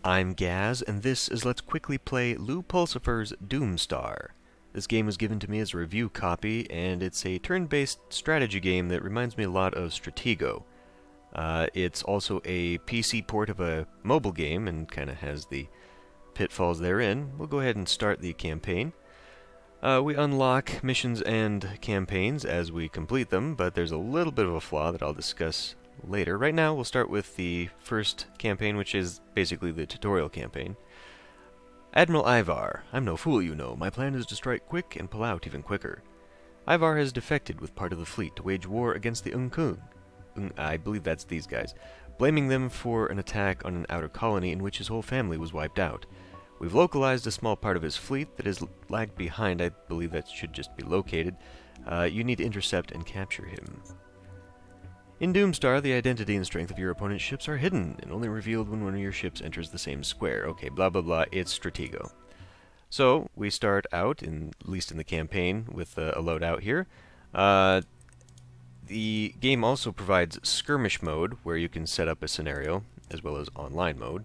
I'm Gaz, and this is Let's Quickly Play Pulsipher's Doomstar. This game was given to me as a review copy, and it's a turn-based strategy game that reminds me a lot of Stratego. It's also a PC port of a mobile game, and kind of has the pitfalls therein. We'll go ahead and start the campaign. We unlock missions and campaigns as we complete them, but there's a little bit of a flaw that I'll discuss later. Right now, we'll start with the first campaign, which is basically the tutorial campaign. Admiral Ivar, I'm no fool, you know. My plan is to strike quick and pull out even quicker. Ivar has defected with part of the fleet to wage war against the Cunning. I believe that's these guys, blaming them for an attack on an outer colony in which his whole family was wiped out. We've localized a small part of his fleet that is lagged behind. I believe that should just be located. You need to intercept and capture him. In Doomstar, the identity and strength of your opponent's ships are hidden and only revealed when one of your ships enters the same square. Okay, blah blah blah, it's Stratego. So, we start out, at least in the campaign, with a loadout here. The game also provides skirmish mode, where you can set up a scenario, as well as online mode.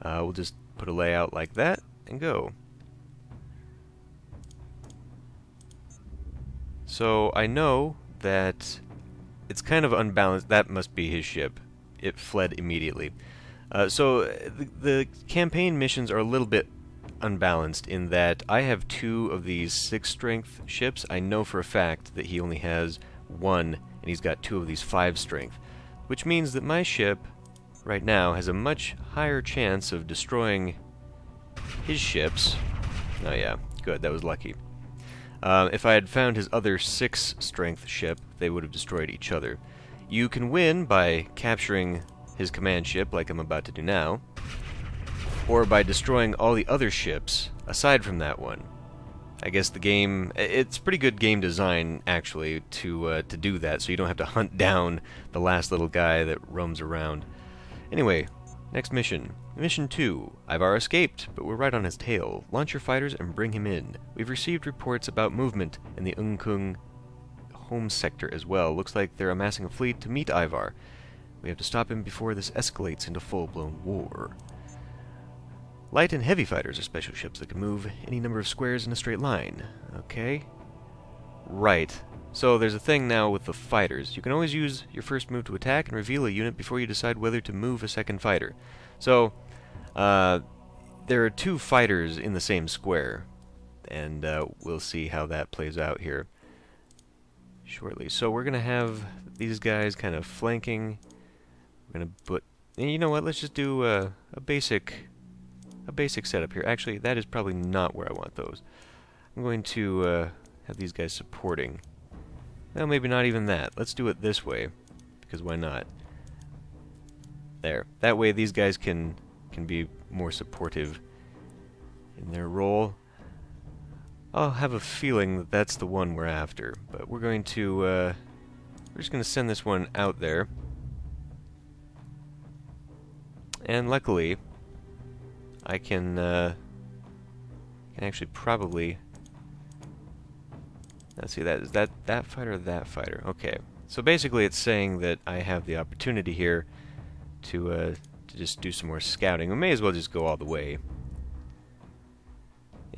We'll just put a layout like that, and go. So, I know that it's kind of unbalanced. That must be his ship. It fled immediately. So the campaign missions are a little bit unbalanced in that I have 2 of these 6 strength ships. I know for a fact that he only has 1, and he's got 2 of these 5 strength, which means that my ship right now has a much higher chance of destroying his ships. Oh yeah, good, that was lucky. If I had found his other 6 strength ship, they would have destroyed each other. You can win by capturing his command ship, like I'm about to do now, or by destroying all the other ships aside from that one. I guess the game, it's pretty good game design actually to do that, so you don't have to hunt down the last little guy that roams around. Anyway, next mission. Mission 2. Ivar escaped, but we're right on his tail. Launch your fighters and bring him in. We've received reports about movement in the Cunning home sector as well. Looks like they're amassing a fleet to meet Ivar. We have to stop him before this escalates into full-blown war. Light and heavy fighters are special ships that can move any number of squares in a straight line. Okay. Right. So there's a thing now with the fighters. You can always use your first move to attack and reveal a unit before you decide whether to move a second fighter. So, there are 2 fighters in the same square, and we'll see how that plays out here shortly. So we're going to have these guys kind of flanking. We're going to put... You know what, let's just do a basic setup here. Actually, that is probably not where I want those. I'm going to have these guys supporting. Well, maybe not even that. Let's do it this way, because why not? There. That way these guys can be more supportive in their role. I'll have a feeling that that's the one we're after, but we're going to, we're just going to send this one out there. And luckily, I can actually probably... Let's see, is that fighter or that fighter? Okay. So basically it's saying that I have the opportunity here to just do some more scouting. We may as well just go all the way.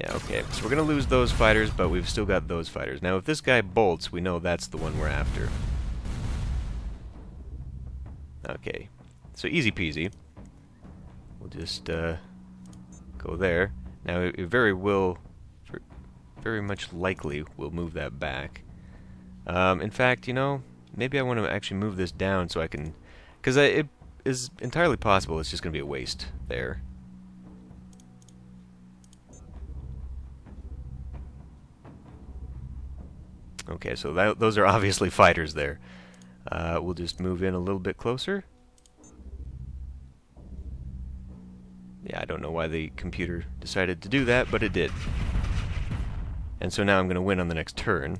Yeah, okay. So we're going to lose those fighters, but we've still got those fighters. Now, if this guy bolts, we know that's the one we're after. Okay. So easy peasy. We'll just go there. Now, it very much likely we'll move that back. In fact, you know, maybe I want to actually move this down so I can... Because it is entirely possible it's just going to be a waste there. Okay, so those are obviously fighters there. We'll just move in a little bit closer. Yeah, I don't know why the computer decided to do that, but it did. And so now I'm going to win on the next turn.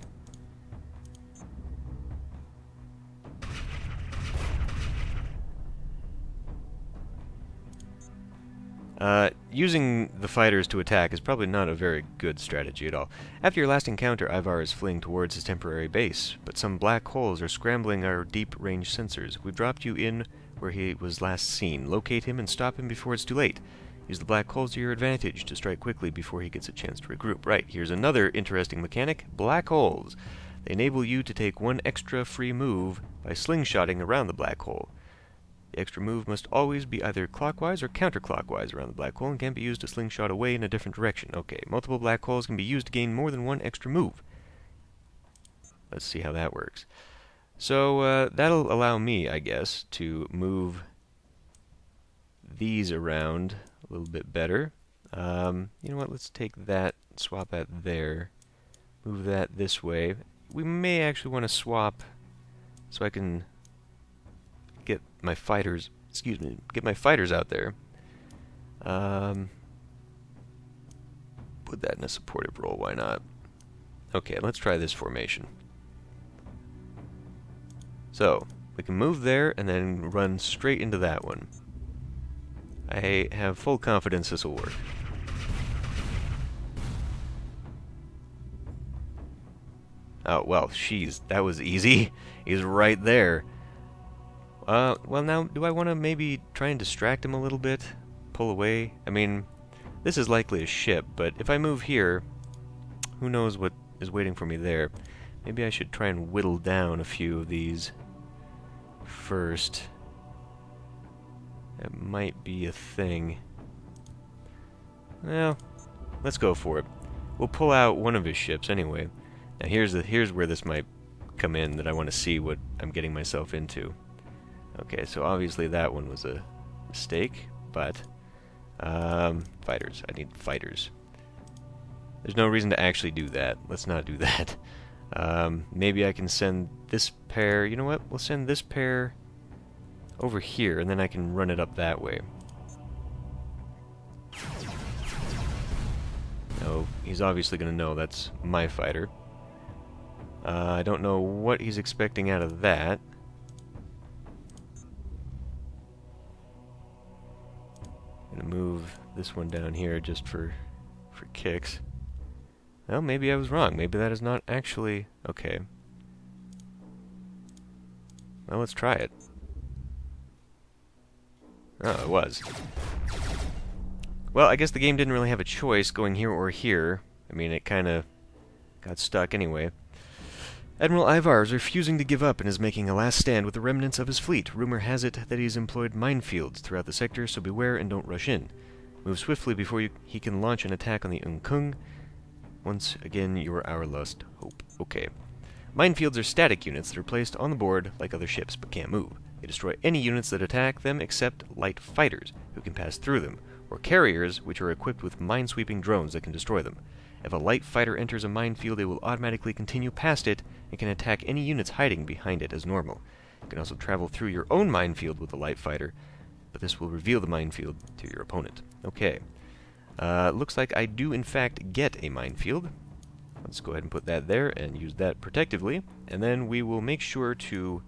Using the fighters to attack is probably not a very good strategy at all. After your last encounter, Ivar is fleeing towards his temporary base, but some black holes are scrambling our deep-range sensors. We've dropped you in where he was last seen. Locate him and stop him before it's too late. Use the black holes to your advantage to strike quickly before he gets a chance to regroup. Right, here's another interesting mechanic. Black holes. They enable you to take one extra free move by slingshotting around the black hole. The extra move must always be either clockwise or counterclockwise around the black hole and can be used to slingshot away in a different direction. Okay, multiple black holes can be used to gain more than one extra move. Let's see how that works. So that'll allow me, I guess, to move these around a little bit better. You know what, let's take that, swap that there, move that this way. We may actually want to swap so I can get my fighters, get my fighters out there. Put that in a supportive role, why not? Okay, let's try this formation. So, we can move there and then run straight into that one. I have full confidence this will work. Oh, well, that was easy. He's right there. Well now, do I want to maybe try and distract him a little bit? Pull away? I mean, this is likely a ship, but if I move here, who knows what is waiting for me there. Maybe I should try and whittle down a few of these first. That might be a thing. Well, let's go for it. We'll pull out one of his ships anyway. Now here's where this might come in, that I want to see what I'm getting myself into. Okay, so obviously that one was a mistake, but fighters. I need fighters. There's no reason to actually do that. Let's not do that. Maybe I can send this pair. You know what? We'll send this pair over here, and then I can run it up that way. No, he's obviously going to know that's my fighter. I don't know what he's expecting out of that. I'm going to move this one down here just for kicks. Well, maybe I was wrong. Maybe that is not actually... Okay. Well, let's try it. Oh, it was. Well, I guess the game didn't really have a choice going here or here. I mean, it kind of got stuck anyway. Admiral Ivar is refusing to give up and is making a last stand with the remnants of his fleet. Rumor has it that he's employed minefields throughout the sector, so beware and don't rush in. Move swiftly before he can launch an attack on the Kung. Once again, you're our last hope. Okay. Minefields are static units that are placed on the board like other ships, but can't move. They destroy any units that attack them except light fighters, who can pass through them, or carriers, which are equipped with minesweeping drones that can destroy them. If a light fighter enters a minefield, it will automatically continue past it and can attack any units hiding behind it as normal. You can also travel through your own minefield with a light fighter, but this will reveal the minefield to your opponent. Okay. Looks like I do in fact get a minefield. Let's go ahead and put that there and use that protectively, and then we will make sure to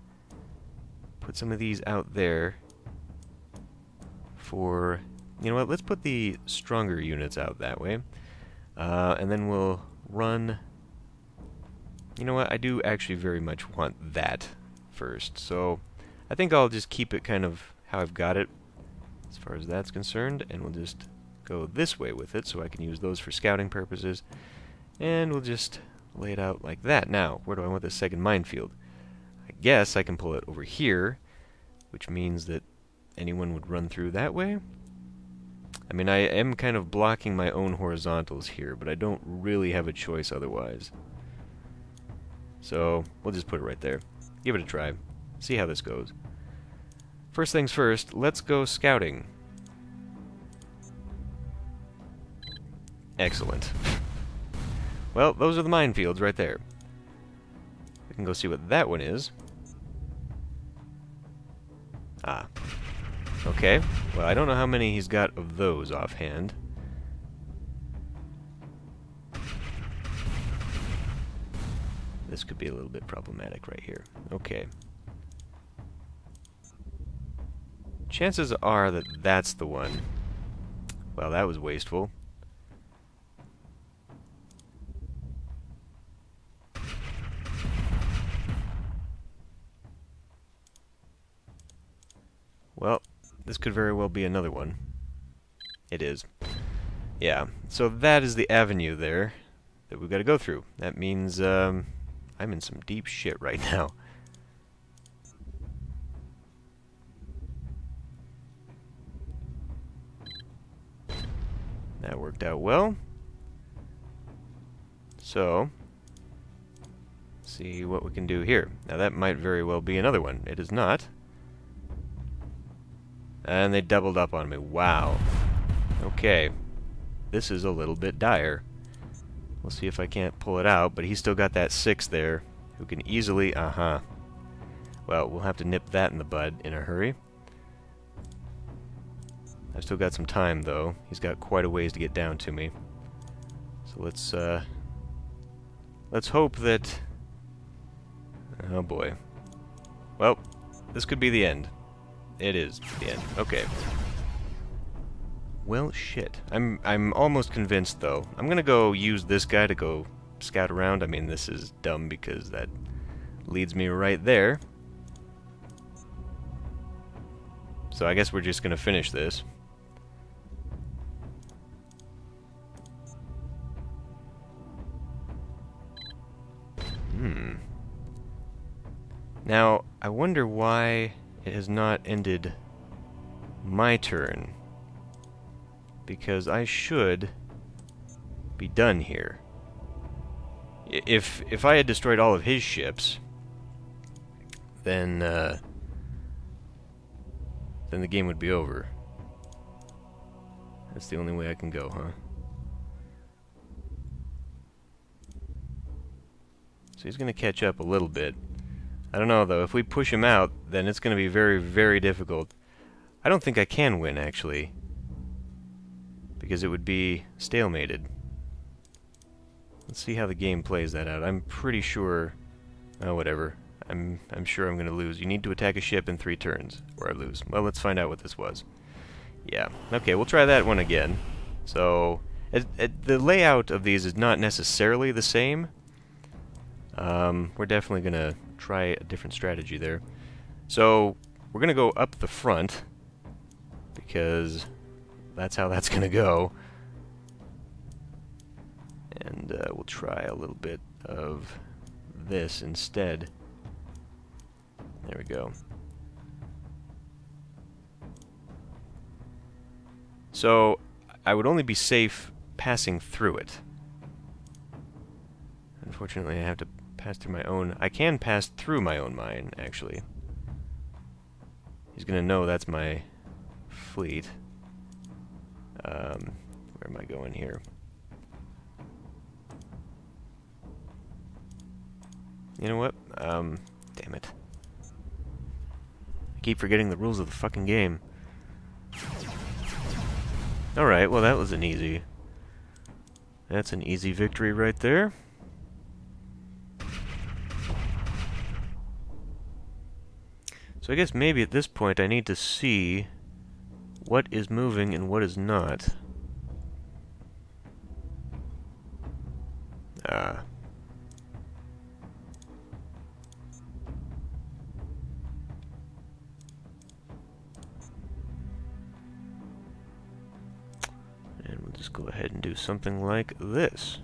put some of these out there for... You know what, let's put the stronger units out that way. And then we'll run... You know what, I do actually very much want that first, so I think I'll just keep it kind of how I've got it as far as that's concerned, and we'll just go this way with it so I can use those for scouting purposes, and we'll just lay it out like that. Now, where do I want this second minefield? I guess I can pull it over here, which means that anyone would run through that way. I mean, I am kind of blocking my own horizontals here, but I don't really have a choice otherwise. So, we'll just put it right there. Give it a try. See how this goes. First things first, let's go scouting. Excellent. Well, those are the minefields right there. We can go see what that one is. Ah. Okay. Well, I don't know how many he's got of those offhand. This could be a little bit problematic right here. Okay. Chances are that that's the one. Well, that was wasteful. Well, this could very well be another one. It is. Yeah, so that is the avenue there that we've got to go through. That means I'm in some deep shit right now. That worked out well. So, see what we can do here. Now that might very well be another one. It is not. And they doubled up on me. Wow. Okay. This is a little bit dire. We'll see if I can't pull it out, but he's still got that 6 there, who can easily... Well, we'll have to nip that in the bud in a hurry. I've still got some time, though. He's got quite a ways to get down to me. So let's hope that... Oh boy. Well, this could be the end. It is the end. Okay. Well, shit. I'm almost convinced, though. I'm gonna go use this guy to go scout around. I mean, this is dumb because that leads me right there. So I guess we're just gonna finish this. Now, I wonder why it has not ended my turn. Because I should be done here. If I had destroyed all of his ships, then the game would be over. That's the only way I can go, huh? So he's going to catch up a little bit. I don't know, though. If we push him out, then it's going to be very, very difficult. I don't think I can win, actually. Because it would be stalemated. Let's see how the game plays that out. I'm pretty sure... Oh, whatever. I'm sure I'm going to lose. You need to attack a ship in 3 turns, or I lose. Well, let's find out what this was. Yeah. Okay, we'll try that one again. So, the layout of these is not necessarily the same. We're definitely going to try a different strategy there. So, we're going to go up the front, because that's how that's going to go. And we'll try a little bit of this instead. There we go. So, I would only be safe passing through it. Unfortunately, I have to pass through my own... I can pass through my own mine, actually. He's gonna know that's my fleet. Where am I going here? You know what? Damn it. I keep forgetting the rules of the fucking game. Alright, well that was an easy... That's an easy victory right there. So I guess maybe at this point I need to see what is moving and what is not. And we'll just go ahead and do something like this.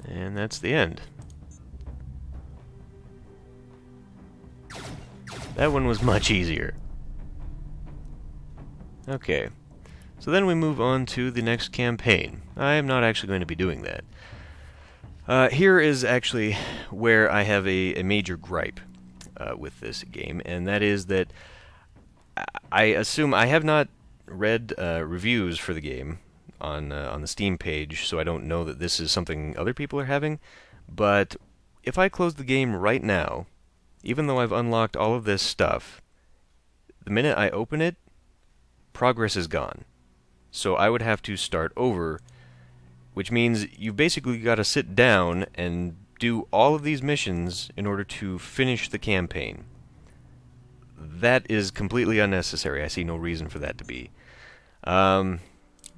And that's the end. That one was much easier. Okay. So then we move on to the next campaign. I am not actually going to be doing that. Here is actually where I have a major gripe with this game, and that is that I assume I have not read reviews for the game on the Steam page, so I don't know that this is something other people are having. But if I close the game right now, even though I've unlocked all of this stuff, the minute I open it, progress is gone. So I would have to start over, which means you've basically got to sit down and do all of these missions in order to finish the campaign. That is completely unnecessary. I see no reason for that to be.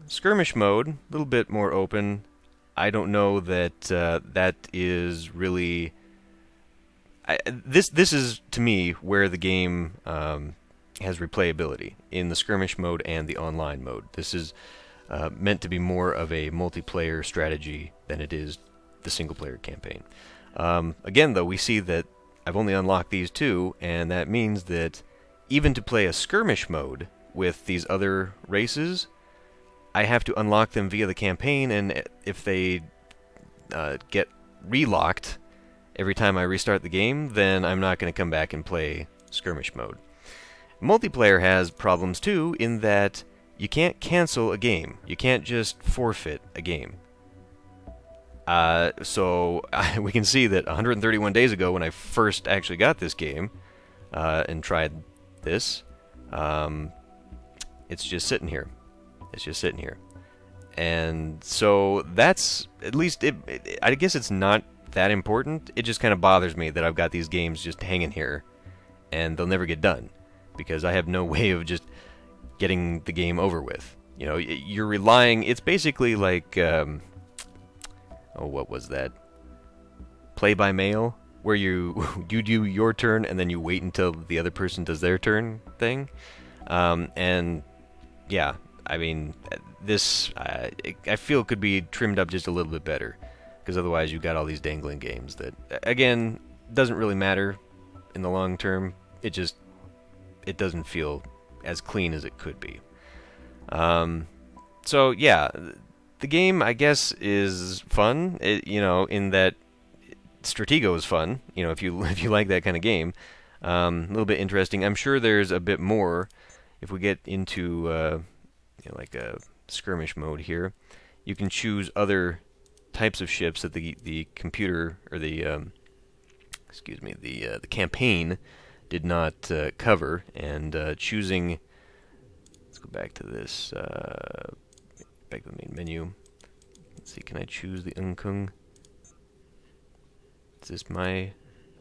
Skirmish mode, a little bit more open. I don't know that that is really... this is to me where the game has replayability in the skirmish mode and the online mode. This is meant to be more of a multiplayer strategy than it is the single-player campaign. Again, though, we see that I've only unlocked these two, and that means that even to play a skirmish mode with these other races, I have to unlock them via the campaign, and if they get relocked every time I restart the game, then I'm not going to come back and play skirmish mode. Multiplayer has problems too, in that you can't cancel a game. You can't just forfeit a game. So we can see that 131 days ago, when I first actually got this game and tried this, it's just sitting here. It's just sitting here. And so that's, at least, I guess it's not that important. It just kind of bothers me that I've got these games just hanging here, and they'll never get done, because I have no way of just getting the game over with. You know, you're relying, it's basically like, oh, what was that? Play by mail, where you do your turn and then you wait until the other person does their turn thing. And yeah, I mean, this I feel could be trimmed up just a little bit better, because otherwise you've got all these dangling games that, again, doesn't really matter in the long term. It doesn't feel as clean as it could be. So yeah, the game, I guess, is fun. You know, in that Stratego is fun. You know, if you like that kind of game, a little bit interesting. I'm sure there's a bit more if we get into you know, like a skirmish mode here. You can choose other types of ships that the computer, or the excuse me, the campaign did not cover, and choosing. Let's go back to this. Back to the main menu. Let's see, can I choose the Unkung? Is this my...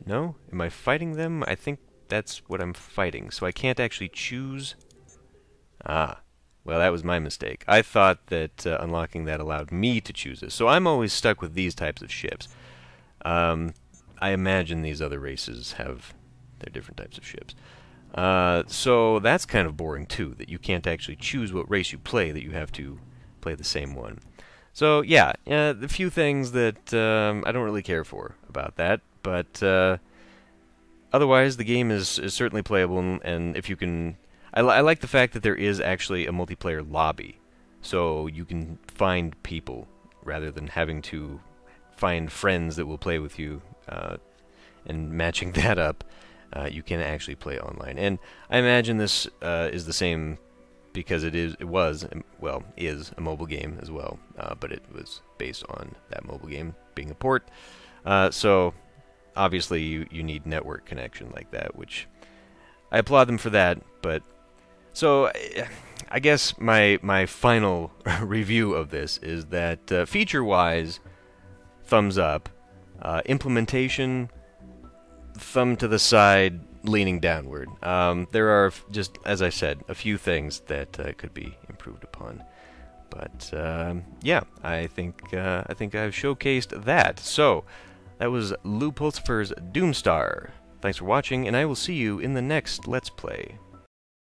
No? Am I fighting them? I think that's what I'm fighting, so I can't actually choose... Ah, well, that was my mistake. I thought that unlocking that allowed me to choose this, so I'm always stuck with these types of ships. I imagine these other races have their different types of ships. So that's kind of boring, too, that you can't actually choose what race you play, that you have to play the same one. So yeah, the few things that I don't really care for about that, but otherwise the game is certainly playable, and if you can... I like the fact that there is actually a multiplayer lobby, so you can find people rather than having to find friends that will play with you, and matching that up, you can actually play online. And I imagine this is the same, because it was a mobile game as well, but it was based on that mobile game being a port. So obviously you need network connection like that, which I applaud them for that. But so I guess my final review of this is that feature-wise, thumbs up. Implementation, thumb to the side, leaning downward. There are, just as I said, a few things that could be improved upon. But yeah, I think I've showcased that. So that was Pulsipher's Doomstar. Thanks for watching, and I will see you in the next Let's Play.